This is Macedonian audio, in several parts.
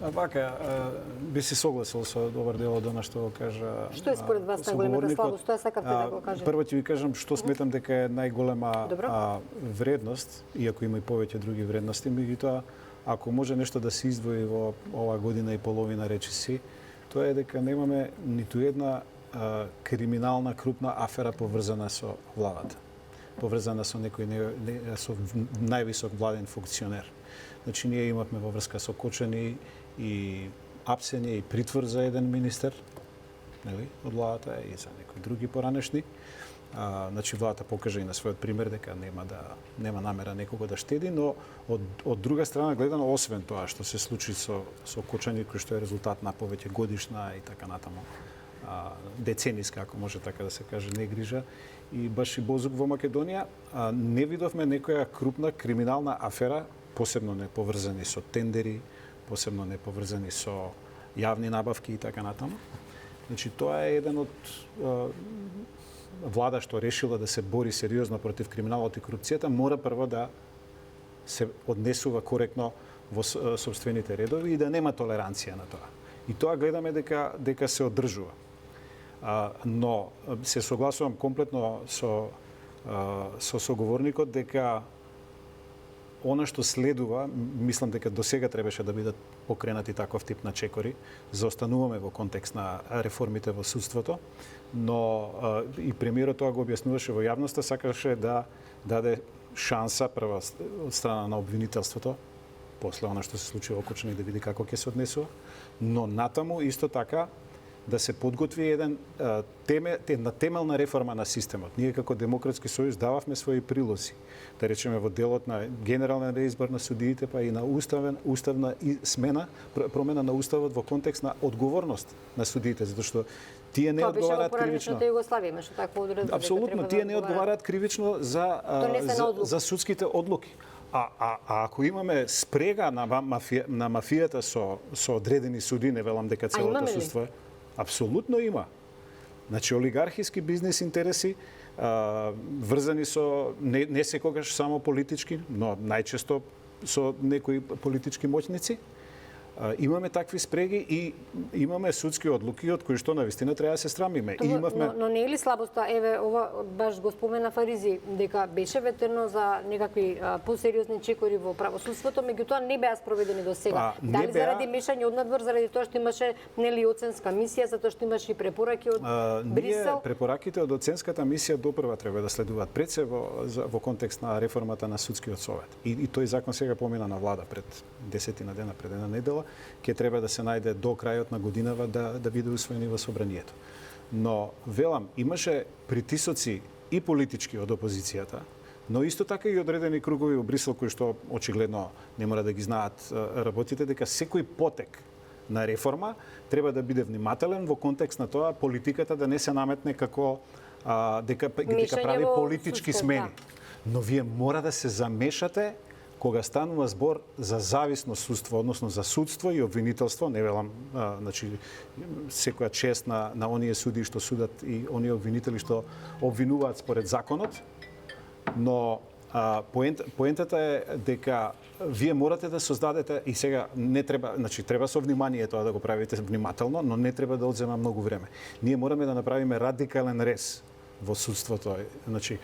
Вака, би се согласил со добар дел од она што го кажа. Што е според вас најголемата слабост? Тоа сакавте да го кажете? Прво ќе ви кажам што сметам дека е најголема вредност, иако има и повеќе други вредности, меѓутоа ако може нешто да се издвои во оваа година и половина речиси, тоа е дека немаме ниту една криминална крупна афера поврзана со владата. Поврзана со некој со највисок владен функционер. Значи ние имавме во врска со Кочани и апсење и притвор за еден министер, нели, од владата и за некои други поранешни. Значи владата покажа и на својот пример дека нема намера некого да штеди, но од друга страна гледано, освен тоа што се случи со Кочани, кој што е резултат на повеќе годишна и така натаму децениска, ако може така да се каже, негрижа и баш и бозук во Македонија, не видовме некоја крупна криминална афера, посебно не поврзани со тендери, посебно не поврзани со јавни набавки и така натаму. Значи тоа е еден од влада што решила да се бори сериозно против криминалот и корупцијата, мора прво да се однесува коректно во сопствените редови и да нема толеранција на тоа. И тоа гледаме дека се одржува. Но се согласувам комплетно со соговорникот дека она што следува, мислам дека досега требаше да бидат покренати таков тип на чекори, заостануваме во контекст на реформите во судството, но и премиерот тоа го објаснуваше во јавноста, сакаше да даде шанса прва од страна на обвинителството, после она што се случи во Кочани, да види како ќе се однесува, но натаму исто така да се подготви една темелна реформа на системот. Ние како Демократски сојуз дававме своји прилози, да речеме во делот на генерален реизбор на судиите, па и на уставна промена на уставот во контекст на одговорност на судиите, затоа што тие не одговараат кривично. Југославија имаше таква одредба. Апсолутно, тие не одговараат кривично за судските одлуки. А ако имаме спрега на мафијата со одредени суди, не велам дека целото судство е. Апсолутно има. Значи, олигархиски бизнес интереси, врзани со не секогаш само политички, но најчесто со некои политички моќници. Имаме такви спреги и имаме судски одлуки од кои што навистина треба да се срамиме. Но не е ли слабоста, еве ова баш го спомена Фаризи, дека беше ветено за некакви посериозни чекори во правосудството, меѓутоа не беа спроведени до сега. Дали заради мешање од надвор, заради тоа што имаше нели оценска мисија, затоа што имаше и препораки од Брисел? Препораките од оценската мисија допрва треба да следуваат пред се во контекст на реформата на судскиот совет. И тој закон сега помина на влада пред 10 дена, пред една недела, ќе треба да се најде до крајот на годинава да биде усвоени во собранието. Но, велам, имаше притисоци и политички од опозицијата, но исто така и одредени кругови во Брисел, кои што очигледно не мора да ги знаат работите, дека секој потек на реформа треба да биде внимателен во контекст на тоа политиката да не се наметне како дека прави политички смени. Но вие мора да се замешате кога станува збор за зависно судство, односно за судство и обвинителство, не велам, значи, секоја чест на оние суди што судат и оние обвинители што обвинуваат според законот, но поентата е дека вие морате да создадете, и сега не треба, значи треба со внимание тоа да го правите внимателно, но не треба да одзема многу време. Ние мораме да направиме радикален рез во судството. Значи,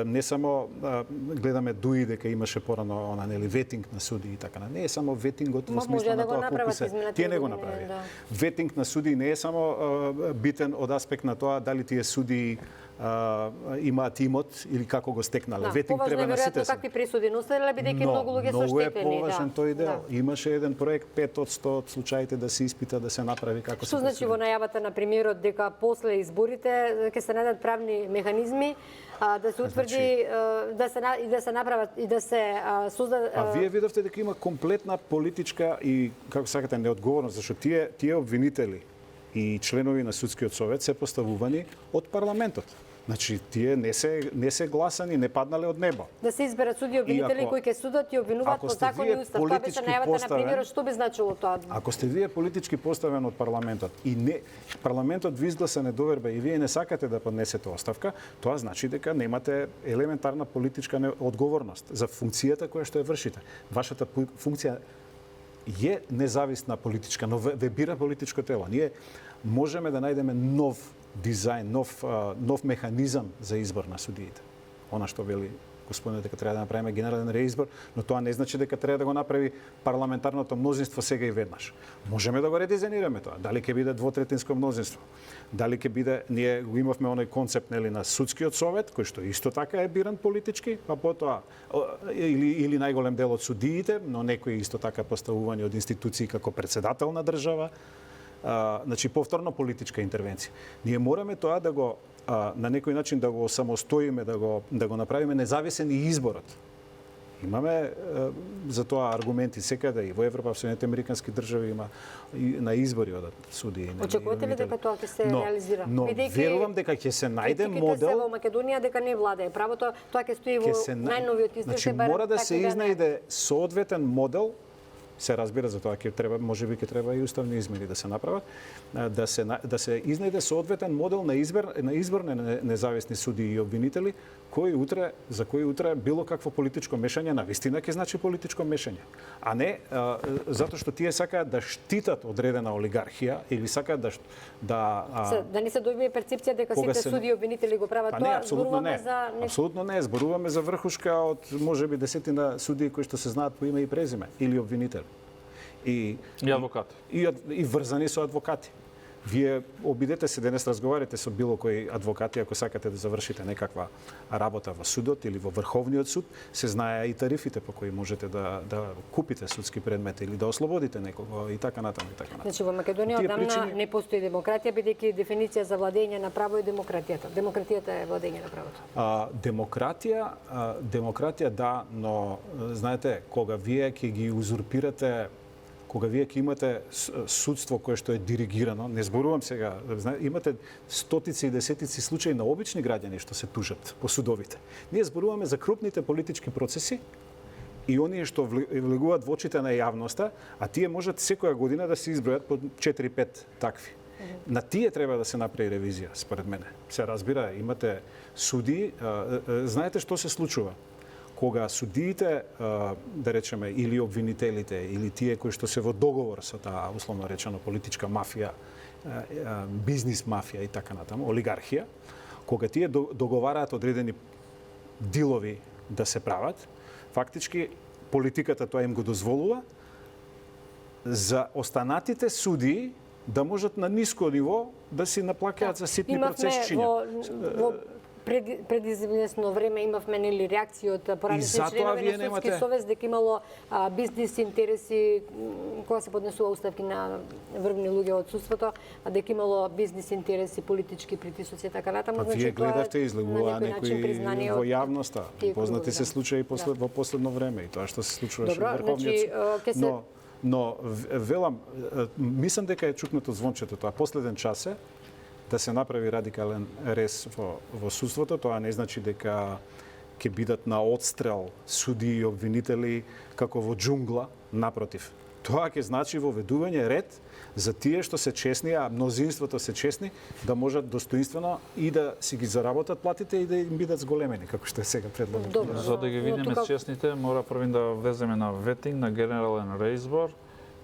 не само гледаме дуи дека имаше порано нели ветинг на суди и така. Не е само ветингот во смисла на тоа колку се тие не го направи. Ветинг на суди не е само битен од аспект на тоа дали тие суди имаат имот или како го стекнале. Ветинг треба на сите. Какви пресуди носеле бидејќи многу луѓе со штекени. Многу е поважен тој дел. Имаше еден проект 5 од 100 од случаите да се испита, да се направи како се. Што значи во најавата на премиерот дека после изборите ќе се најдат правни механизми да се утврди, да се направат и да се создадат. Вие видовте дека има комплетна политичка и како сакате неодговорност, зашто тие обвинители и членови на судскиот совет се поставувани од парламентот. Значи, тие не се гласани, не паднале од небо. Да се изберат суди и обвинители кои ќе судат и обвинуваат по закон и устав. Тоа беше најавата на премиерот, што би значило тоа? Ако сте вие политички поставен од парламентот и парламентот ви изгласа недоверба и вие не сакате да поднесете оставка, тоа значи дека немате елементарна политичка одговорност за функцијата која што ја вршите. Вашата функција е независна политичка, но ве бира политичко тело. Ние можеме да најдеме нов дизајн, нов механизам за избор на судиите. Она што вели господинот дека треба да направиме генерален реизбор, но тоа не значи дека треба да го направи парламентарното мнозинство сега и веднаш. Можеме да го редизајнираме тоа. Дали ќе биде двотретинско мнозинство? Дали ќе биде, ние го имавме оној концепт нели на судскиот совет, кој што исто така е биран политички, па потоа или најголем дел од судиите, но некои исто така поставувани од институции како председател на држава. Значи повторно политичка интервенција. Ние мораме тоа да го на некој начин да го самостоиме, да го направиме независен и изборот. Имаме за тоа аргументи секаде и во Европа, во Соединетите американски држави има и на избори одат судии. Очекувате ли дека тоа ќе се реализира? Но верувам дека ќе се најде модел. Во Македонија дека не владее правото, тоа ќе стои во најновиот извештај. Значи мора да се изнајде соодветен модел. Се разбира, за тоа ќе треба, можеби ќе треба и уставни измени да се направат, да се изнајде соодветен модел на избор на независни судии и обвинители, за кои утре било какво политичко мешање навистина ќе значи политичко мешање, а не затоа што тие сакаат да штитат одредена олигархија или сакаат да не се добие перцепција дека сите судии и обвинители го прават тоа. Зборуваме за апсолутно не, зборуваме за врхушка од можеби десетина судии кои што се знаат по име и презиме или обвинители. И адвокати. И врзани со адвокати. Вие обидете се денес разговарате со било кој адвокати ако сакате да завршите некаква работа во судот или во Врховниот суд, се знае и тарифите по кои можете да купите судски предмети или да ослободите некого и така натаму и така натаму. Значи во Македонија одамна не постои демократија, бидејќи дефиниција за владење на право е демократијата. Демократијата е владење на правото. Демократија да, но знаете, кога вие ќе ги узурпирате, кога вие ќе имате судство кое што е диригирано, не зборувам сега, имате стотици и десетици случаи на обични граѓани што се тужат по судовите. Ние зборуваме за крупните политички процеси и оние што влегуваат во очите на јавноста, а тие можат секоја година да се избројат по 4-5 такви. На тие треба да се направи ревизија, според мене. Се разбира, имате судии, знаете што се случува? Кога судиите, да речеме, или обвинителите, или тие кои што се во договор со таа, условно речено, политичка мафија, бизнис мафија и така натаму, олигархија, кога тие договараат одредени дилови да се прават, фактички политиката тоа им го дозволува за останатите судии да можат на ниско ниво да си наплакаат за ситни процесчиња. Пред известно време имавме нели реакции од поранешни членови на Судски совет дека имало бизнис интереси кога се поднесува уставки на врвни луѓе од судството, а дека имало бизнис интереси, политички притисоци и така натаму. Значи вие гледавте излегува некои во јавноста. Познати се случаи во последно време и тоа што се случуваше во Врховниот суд. Но велам, мислам дека е чукнато звончето тоа. Последен час е да се направи радикален рез во судството. Тоа не значи дека ќе бидат на отстрел судии и обвинители како во џунгла, напротив. Тоа ќе значи воведување ред за тие што се честни, а мнозинството се честни, да можат достоинствено и да си ги заработат платите и да им бидат зголемени, како што е сега предложено. За да ги видиме честните, мора првин да влеземе на ветинг, на генерален реизбор,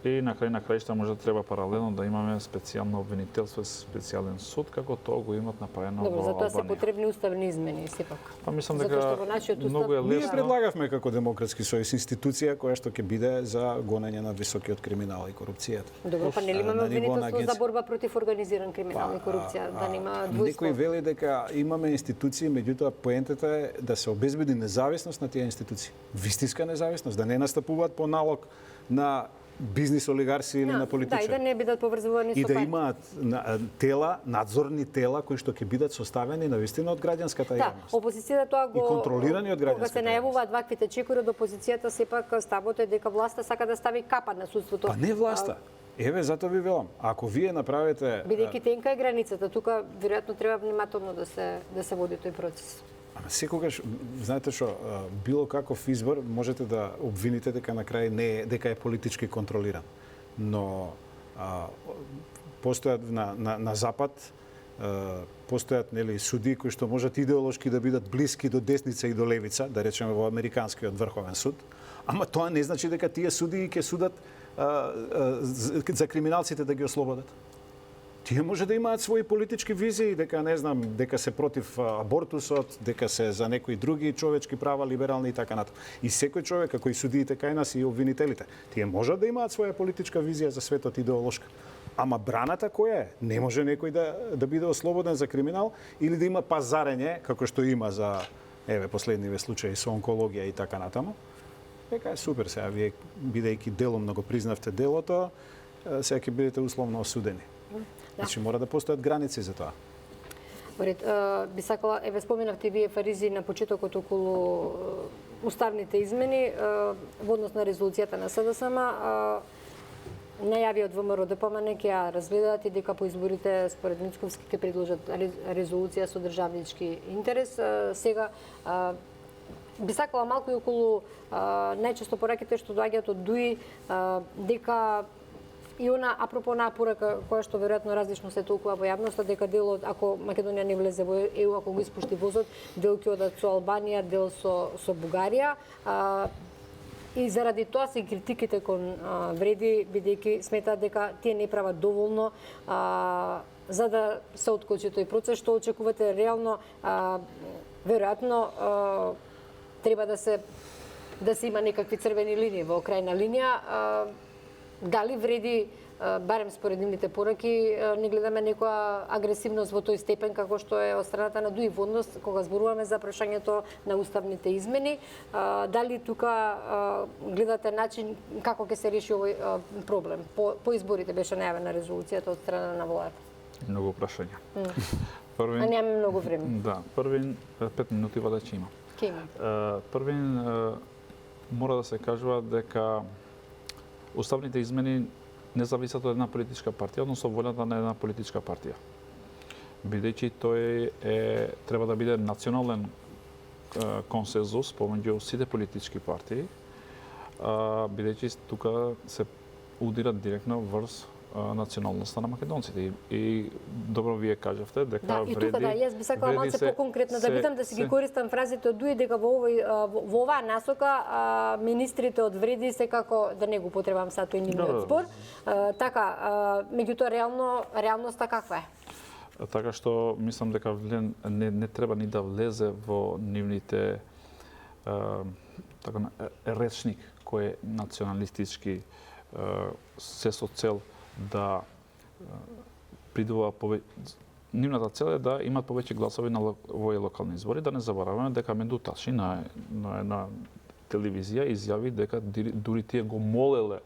и на крај на краишта може да треба паралелно да имаме специјално обвинителство, специјален суд, како тоа го имат направено во Албанија. Добро, за тоа се потребни уставни измени, сепак. Па мислам дека многу е лесно. Ние предлагавме како Демократски сојуз институција која што ќе биде за гонење на високиот криминал и корупцијата. Добро, па нели имаме обвинителство за борба против организиран криминал и корупција, да нема двојство. Некој вели дека имаме институции, меѓутоа поентата е да се обезбеди независност на тие институции. Вистинска независност, да не настапуваат по налог на бизнис олигарси или на политичари. Да, и да не бидат поврзувани со и да имаат тела, надзорни тела кои што ќе бидат составени навистина од граѓанската јавност. Да, опозицијата тоа го и контролирани од граѓанската. Кога се најавуваат ваквите чекори од опозицијата, сепак ставот е дека власта сака да стави капа на судството. Па не власта. Еве, затоа ви велам, ако вие направите бидејќи тенка е границата, тука веројатно треба внимателно да се води тој процес. Ама секогаш, знаете што, било каков избор можете да обвините дека на крај не е, дека е политички контролиран. Но постојат на запад постојат нели судии кои што можат идеолошки да бидат блиски до десница и до левица, да речеме во американскиот врховен суд, ама тоа не значи дека тие судии ќе судат за криминалците да ги ослободат. Тие може да имаат своји политички визии, дека не знам, дека се против абортусот, дека се за некои други човечки права, либерални и така натаму. И секој човек, како и судиите кај нас и обвинителите, тие можат да имаат своја политичка визија за светот идеолошка. Ама браната која е? Не може некој да биде ослободен за криминал или да има пазарење, како што има за последниве случаи со онкологија и така натаму. Дека е супер сега, вие бидејќи делом го признавте делото, сега ќе бидете условно осудени. Значи мора да постојат граници за тоа. Би сакала, споменавте вие Фаризи на почетокот околу уставните измени во однос на резолуцијата на СДСМ. Најавиот ВМРО ДПМН ќе ја разгледаат и дека по изборите според Мицковски ќе предложат резолуција со државнички интерес. Сега би сакала малку и околу најчесто пораките што доаѓаат од ДУИ, дека и она апропо напорака која што веројатно различно се толкува во јавноста, дека делот, ако Македонија не влезе во ЕУ, ако го испушти возот, дел ќе одат со Албанија, дел со Бугарија. И заради тоа се критиките кон Вреди, бидејќи сметаат дека тие не прават доволно за да се откочи тој процес. Што очекувате реално? Веројатно треба да се има некакви црвени линии во крајна линија. Дали Вреди, барем според нивните пораки, не гледаме некоја агресивност во тој степен како што е од страната на ДУИ во однос кога зборуваме за прашањето на уставните измени? Дали тука гледате начин како ќе се реши овој проблем? По изборите беше најавена резолуцијата од страна на владата. Многу прашања. А немаме многу време. Да, првин 5 минути вада ќе има. Првин мора да се кажува дека уставните измени не зависат од една политичка партија, односно волјата на една политичка партија. Бидејќи тој треба да биде национален консензус помеѓу сите политички партии, бидејќи тука се удира директно врз националноста на македонците. И добро вие кажавте дека Вреди... Да, и тука јас би сакала малку поконкретно да бидам, да си ги користам фразите од ДУИ, дека во оваа насока министрите од Вреди секако, да не го потребам сад тој нивниот спор, така, меѓутоа реалноста каква е? Така што мислам дека не треба ни да влезе во нивните речник кој е националистички, се со цел да придува нивната цел е да имат повеќе гласови на овој локални избори, да не забораваме дека Менду Таши на една телевизија изјави дека дури тие го молеле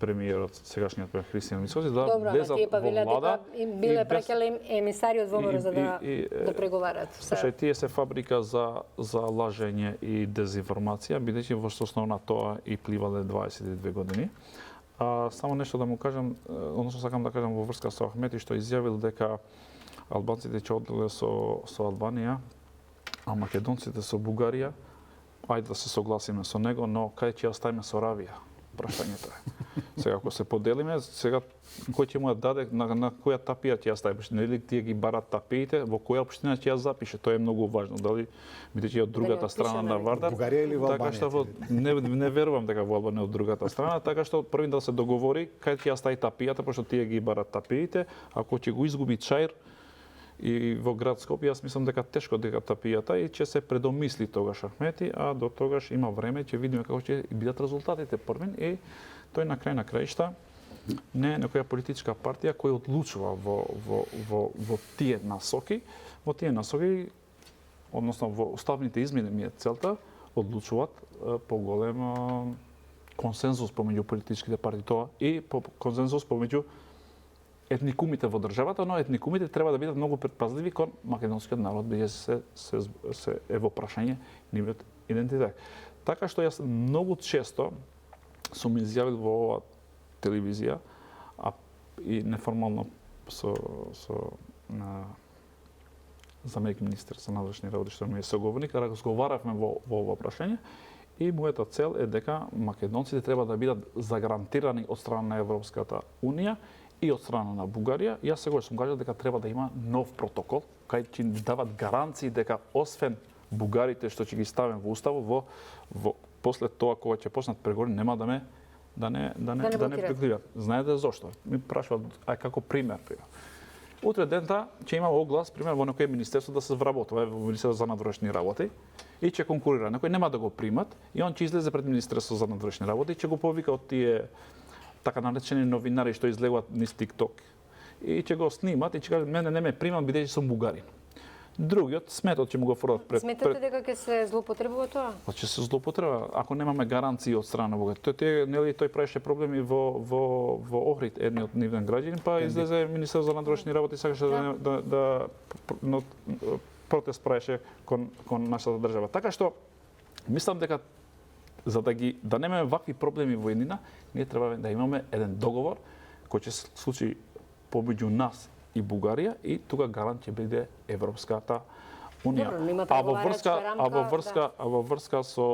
премиерот, сегашниот премиер Христијан Мицковски, да влезат во влада. Им биле праќале емисари од ВМРО за да преговарат. Слушај, тие се фабрика за лажење и дезинформација, бидејќи во основа на тоа и пливале 22 години. Само нешто да му кажам, односно сакам да кажам во врска со Ахмети, што изјавил дека албанците ќе оделе со Албанија, а македонците со Бугарија. Ајде да се согласиме со него, но кај ќе оставиме со Равија? Прашањето е. Сега ако се поделиме, сега кој ќе му ја даде, на која тапија ќе ја ставиш? Нели тие ги барат тапиите, во која општина ќе ја запише? Тоа е многу важно. Дали бидејќи од другата страна на Вардар? Бугарија или во Албанија? Така што не верувам дека во Албанија од другата страна, така што првин да се договори кај ќе ја стави тапијата, пошто тие ги барат тапиите, ако ќе го изгуби Чаир и во град Скопје, јас мислам дека тешко дека тапијата и ќе се предомисли тогаш Ахмети, а до тогаш има време, ќе видиме како ќе бидат резултатите првин и тој на крај на краишта не е некоја политичка партија која одлучува во тие насоки. Во тие насоки, односно во уставните измени ми е целта, одлучуваат поголем консензус помеѓу политичките партии тоа и консензус помеѓу етникумите во државата, но етникумите треба да бидат многу предпазливи кон македонскиот народ, бидејќи се е во прашање нивниот идентитет. Така што јас многу често сум изјавил во оваа телевизија, и неформално со заместник министер за надворешни работи, што ми е соговорник, разговаравме во ова прашање и мојата цел е дека македонците треба да бидат загарантирани од страна на Европската Унија и од страна на Бугарија. Јас сегогаш сум кажал дека треба да има нов протокол, кај ќе ни дават гаранции дека освен бугарите што ќе ги ставим во уставот, после тоа кога ќе почнат преговори, нема да ме да не блокираат. блокираат. Знаете зошто? Ми прашуваат како пример. Утре дента ќе има оглас, пример, во некој министерство да се вработува, во Министерство за надворешни работи, и ќе конкурира. Некој нема да го примат, и он ќе излезе пред Министерство за надворешни работи и ќе го повика од тие така наречени новинари што излегуваат низ TikTok. И ќе го снимат и ќе кажат, мене не ме примат бидејќи сум бугарин. Другиот сметот ќе му го фрлат пред. Сметате дека ќе се злоупотребува тоа? Па ќе се злоупотреба ако немаме гаранции од страна на Бугарија. Тој правеше проблеми во Охрид, едниот нивен граѓанин, па излезе министер за надворешни работи и сакаше да протест правеше кон нашата држава. Така што мислам дека за да немаме вакви проблеми во еднина, ние треба да имаме еден договор кој ќе се случи помеѓу нас и Бугарија и тука гарант ќе биде Европската Унија. Во врска со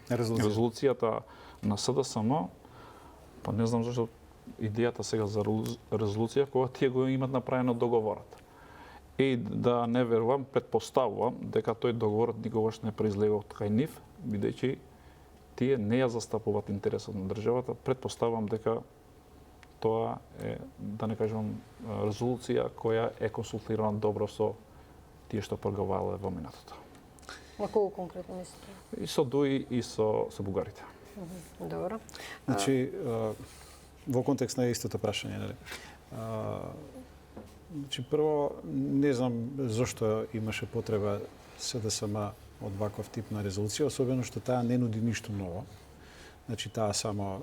резолуцијата на СДСМ, па не знам зашто идејата сега за резолуција кога тие го имат направено договорот. И да не верувам, претпоставувам дека тој договорот никогаш не произлегол кај нив, бидејќи тие не ја застапуваат интересот на државата. Претпоставувам дека тоа е, да не кажам, резолуција која е консултирана добро со тие што преговарале во минатото. На кого конкретно мислите? И со ДУИ и со бугарите. Добро. Значи, во контекст на истото прашање, нели? Значи, прво, не знам зошто имаше потреба СДСМ од ваков тип на резолуција, особено што таа не нуди ништо ново. Значи, таа само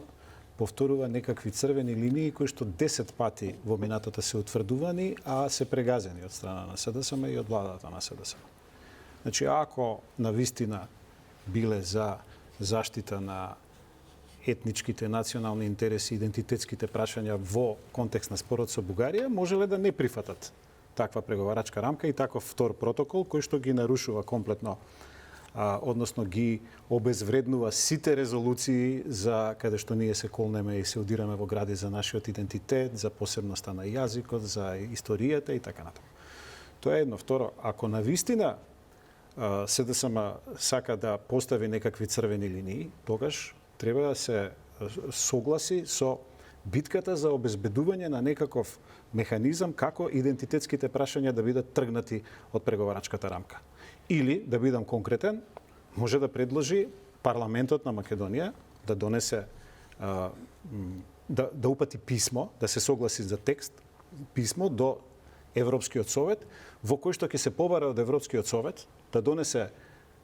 повторува некакви црвени линии кои што 10 пати во минатото се утврдувани, а се прегазени од страна на СДСМ и од владата на СДСМ. Значи, ако навистина биле за заштита на етничките, национални интереси, идентитетските прашања во контекст на спорот со Бугарија, можеле да не прифатат таква преговарачка рамка и таков втор протокол кој што ги нарушува комплетно, односно ги обезвреднува сите резолуции за каде што ние се колнеме и се удираме во гради за нашиот идентитет, за посебноста на јазикот, за историјата и така натаму. Тоа е едно. Второ, ако навистина СДСМ сака да постави некакви црвени линии, тогаш треба да се согласи со битката за обезбедување на некаков механизам како идентитетските прашања да бидат тргнати од преговарачката рамка. Или, да бидам конкретен, може да предложи парламентот на Македонија да донесе, да упати писмо, да се согласи за текст, писмо до Европскиот совет, во кој што ќе се побара од Европскиот совет да донесе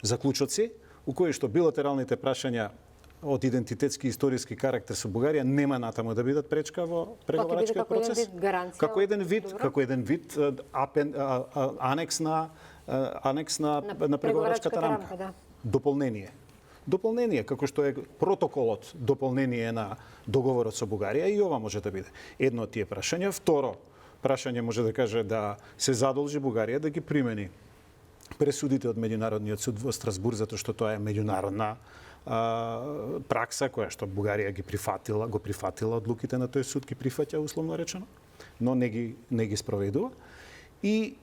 заклучоци, у кои што билатералните прашања од идентитетски и историски карактер со Бугарија нема натаму да бидат пречка во преговарачкиот процес. Како еден вид анекс на преговарачката рамка. Да. Дополнение, како што е протоколот дополнение на договорот со Бугарија, и ова може да биде едно од тие прашања. Второ прашање може да каже да се задолжи Бугарија да ги примени пресудите од Меѓународниот суд во Страсбург, затоа што тоа е меѓународна пракса која што Бугарија го прифатила одлуките на тој суд, ги прифаќа условно речено, но не ги спроведува. И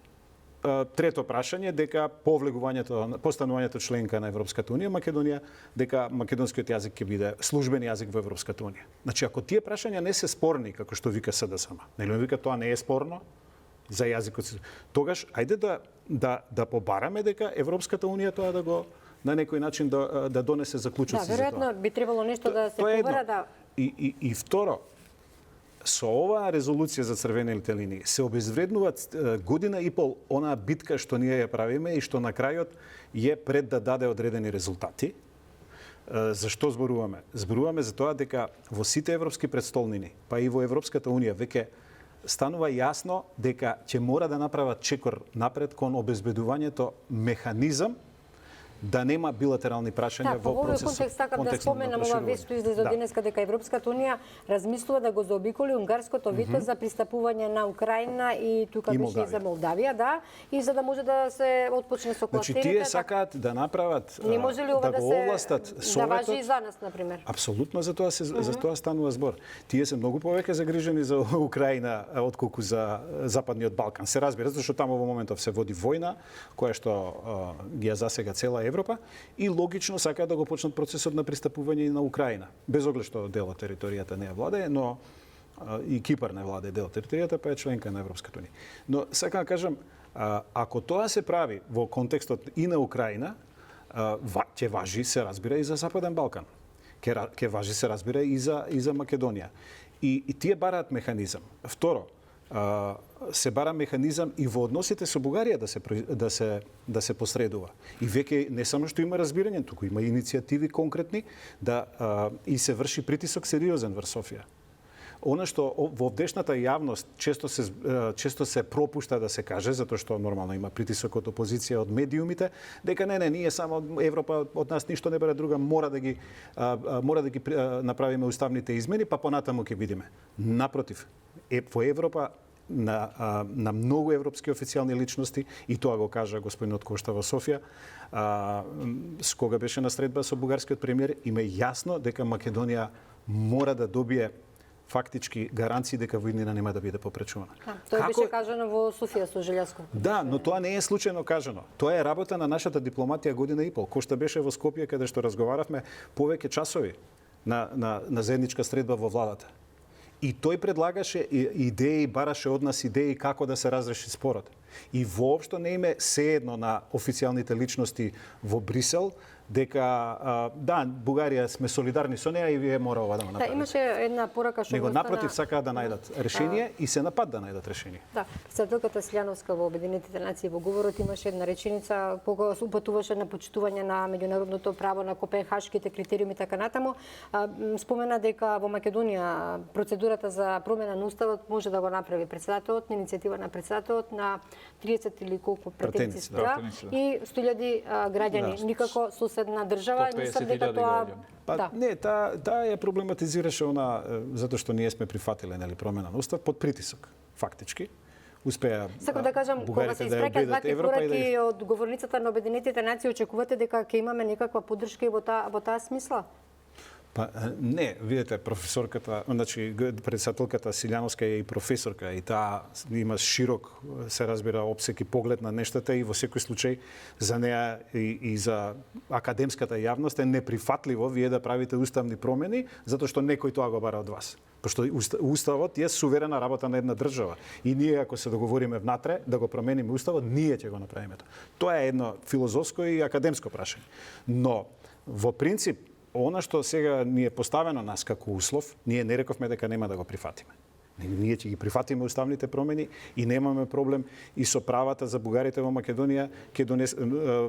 трето прашање дека постанувањето членка на Европската унија Македонија, дека македонскиот јазик ќе биде службен јазик во Европската унија. Значи, ако тие прашања не се спорни, како што вика СДСМ, нели вика тоа не е спорно за јазикот, тогаш ајде да побараме дека Европската унија тоа да го на некој начин да донесе заклучоци за тоа. Да, веројатно би требало нешто да се побара да. И второ, со оваа резолуција за црвените линии се обезвреднуваат година и пол онаа битка што ние ја правиме и што на крајот е пред да даде одредени резултати. Зашто зборуваме? Зборуваме за тоа дека во сите европски претстолнини, па и во Европската унија веќе станува јасно дека ќе мора да направат чекор напред кон обезбедувањето механизам да нема билатерални прашања во процесот. Во овој контекст сакам да споменам ова вест што излезе денеска дека Европската унија размислува да го заобиколи унгарското вето за пристапување на Украина и тука беше и за Молдавија, да, и за да може да се отпочне со кластерите. Значи тие сакаат да направат не може ли ова да го овластат советот? Да важи и за нас, например. Апсолутно за тоа станува збор. Тие се многу повеќе загрижени за Украина отколку за Западниот Балкан. Се разбира, зашто таму во моментов се води војна која што ги ја засега цела Европа Европа и логично сакаат да го почнат процесот на пристапување на Украина. Без оглед што дел од територијата не ја владее, но и Кипар не владее дел од територијата, па е членка на Европската унија. Но сакам да кажам, ако тоа се прави во контекстот и на Украина, ќе важи, се разбира, и за Западен Балкан. Ќе важи, се разбира, и за Македонија. И тие бараат механизам. Второ, се бара механизам и во односите со Бугарија да се посредува. И веќе не само што има разбирање, туку има иницијативи конкретни и се врши притисок сериозен врз Софија. Она што во овдешната јавност често се пропушта да се каже, затоа што нормално има притисок од опозиција, од медиумите, дека не, ние само Европа од нас ништо не бере, друга мора да ги направиме уставните измени, па понатаму ќе видиме. Напротив, во Европа на многу европски официјални личности, и тоа го кажа господинот Кошта во Софија, кога беше на средба со бугарскиот премиер, им е јасно дека Македонија мора да добие фактички гаранции дека војнина нема да биде попречувана. Тоа беше кажано во Софија со Желјаско. Да, но тоа не е случајно кажано. Тоа е работа на нашата дипломатија година и пол. Кој што беше во Скопје, каде што разговаравме повеќе часови на заедничка средба во владата. И тој предлагаше идеи, бараше од нас идеи како да се разреши спорот. И воопшто не име сеедно на официјалните личности во Брисел дека Бугарија сме солидарни со неа и вие мора ова да го направите. Да, имаше една порака што него напротив сакаат да најдат решение и се напад да најдат решение. Да, председателката Силјановска во Обединетите нации во говорот имаше една реченица кога се упатуваше на почитување на меѓународното право, на копенхашките критериуми и така натаму. Спомена дека во Македонија процедурата за промена на уставот може да го направи председателот, на иницијатива на председателот на 30 или колку претенци и 100.000 граѓани. Никако соседна држава, мислам дека тоа не, таа ја проблематизираше она затоа што ние сме прифатиле промена на устав под притисок, фактички. Успеа Сакам да кажам, кога се испраќаат вакви пораки од говорницата на Обединетите нации, очекувате дека ќе имаме некаква поддршка и во таа смисла? Па не, видете, професорката, значи председателката Силјановска е и професорка и таа има широк, се разбира, опсек и поглед на нештата и во секој случај за неа и за академската јавност е неприфатливо вие да правите уставни промени затоа што некој тоа го бара од вас. Пошто уставот е суверена работа на една држава и ние ако се договориме внатре да го промениме уставот, ние ќе го направиме тоа. Тоа е едно филозофско и академско прашање. Но во принцип она што сега ни е поставено нас како услов, ние не рековме дека нема да го прифатиме. Ние ќе ги прифатиме уставните промени и немаме проблем и со правата за бугарите во Македонија,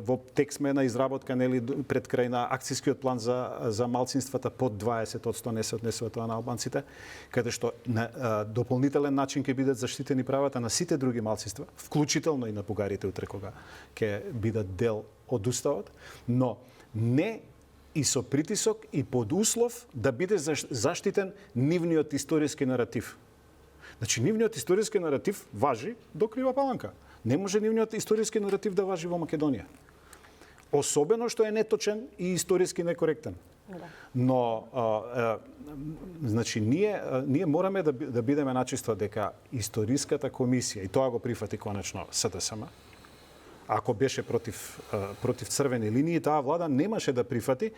во текст сме на изработка пред крај на акцискиот план за малцинствата под 20% не се однесува тоа на албанците, каде што на дополнителен начин ќе бидат заштитени правата на сите други малцинства, вклучително и на бугарите утре кога ќе бидат дел од уставот, но не и со притисок и под услов да биде заштитен нивниот историски наратив. Значи, нивниот историски наратив важи до Крива Паланка. Не може нивниот историски наратив да важи во Македонија. Особено што е неточен и историски некоректен. Да. Но, значи, ние мораме да бидеме начисто дека историската комисија, и тоа го прифати конечно СДСМ, ако беше против црвени линии, таа влада немаше да прифати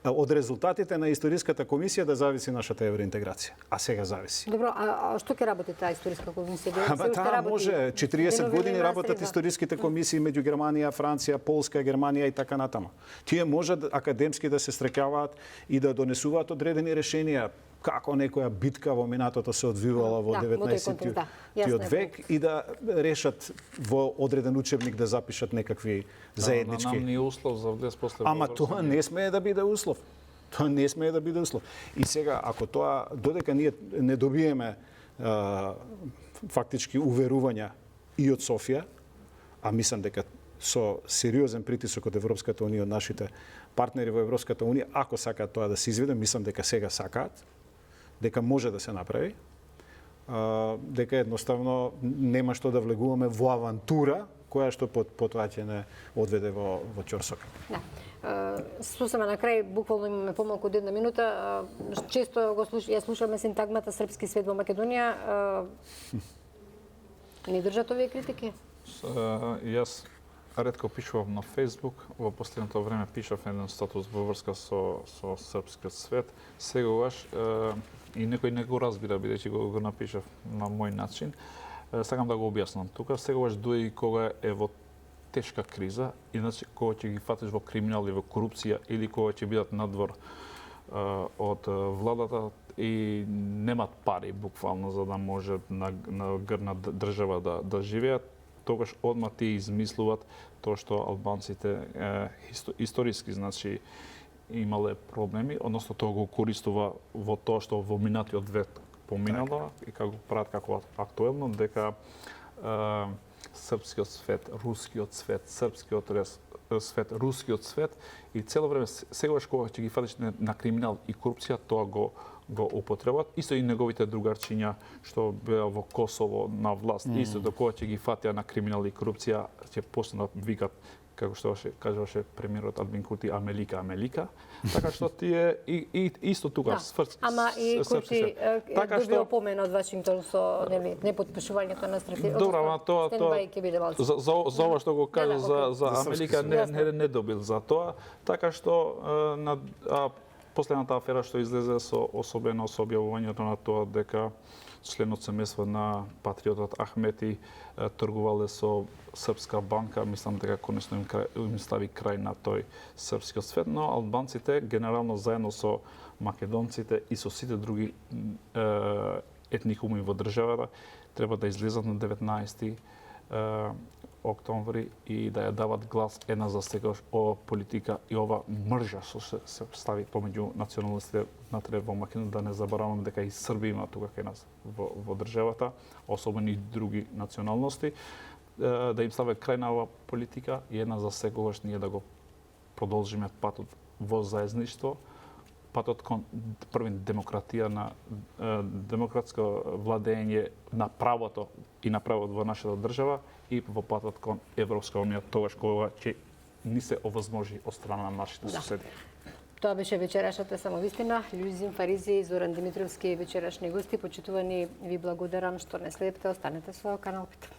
од резултатите на историската комисија да зависи нашата евроинтеграција. А сега зависи. Добро, а што ќе работи таа историска комисија? Таа може 40 години работат историските комисии меѓу Германија, Франција, Полска, Германија и така натаму. Тие можат академски да се стрекаваат и да донесуваат одредени решенија како некоја битка во минатото се одвивала во 19-тиот век и да решат во одреден учебник да запишат некакви заеднички. Нам ни услов за влез после. Ама тоа не смее да биде услов. Тоа не смее да биде услов. И сега ако тоа додека ние не добиеме фактички уверувања и од Софија, а мислам дека со сериозен притисок од Европската унија, од нашите партнери во Европската унија, ако сакаат тоа да се изведе, мислам дека сега сакаат, дека може да се направи, дека едноставно нема што да влегуваме во авантура која што потоа ќе не одведе во ќорсок. Да. Сосема на крај, буквално имаме помалку од една минута. Често ја слушаме синтагмата српски свет во Македонија. Не држат овие критики? Јас ретко пишувам на Facebook, во последното време пишав еден статус во врска со српскиот свет. Сегогаш и некој не го разбира бидејќи го напишав на мој начин. Сакам да го објаснам тука. Сегогаш дури кога е во тешка криза, иначе кога ќе ги фатиш во криминал и во корупција или кога ќе бидат надвор од владата и немат пари буквално за да може на грна држава да живеат, тогаш одма ти измислуваат тоа што албанците историски значи имале проблеми, односно тоа го користува во тоа што во минатиот век поминало и како прават како актуелно дека српскиот свет, рускиот свет, српскиот свет, рускиот свет и цело време сегогаш кога ќе ги фатиш на криминал и корупција, тоа го употребат. Исто и неговите другарчиња што беа во Косово на власт, исто до кога ќе ги фатија на криминал и корупција, ќе почнат да викат како што кажуваше премиерот Албин Курти, Амелика. Така што тие и исто тука Ама и Курти добил опомена од Вашингтон со непотпишувањето на стратегија. Добро, ама тоа за ова што го кажа за Амелика не добил за тоа, така што на последната афера што излезе особено со објавувањето на тоа дека членот семејство на патриотот Ахмети тргувале со српска банка, мислам дека конечно им стави крај на тој српскиот свет, но албанците генерално заедно со македонците и со сите други етникуми во државата треба да излезат на 19 октомври и да ја дават глас една за секогаш о политика и ова мржа што се стави помеѓу националистите внатре во Македонија, да не забораваме дека и Срби има тука кај нас во државата, особено и други националности, да им стават крај на ова политика и една за секогаш ние да го продолжиме патот во заедништво, патот кон демократија на демократско владење на правото и на правото во нашата држава и во патот кон Европска унија, тогаш кога ќе ни се овозможи од страна на нашите соседи. Тоа беше вечерашната самовистина. Љузин Фаризи и Зоран Димитровски вечерашни гости. Почитувани, ви благодарам што не следите. Останете со Канал 5.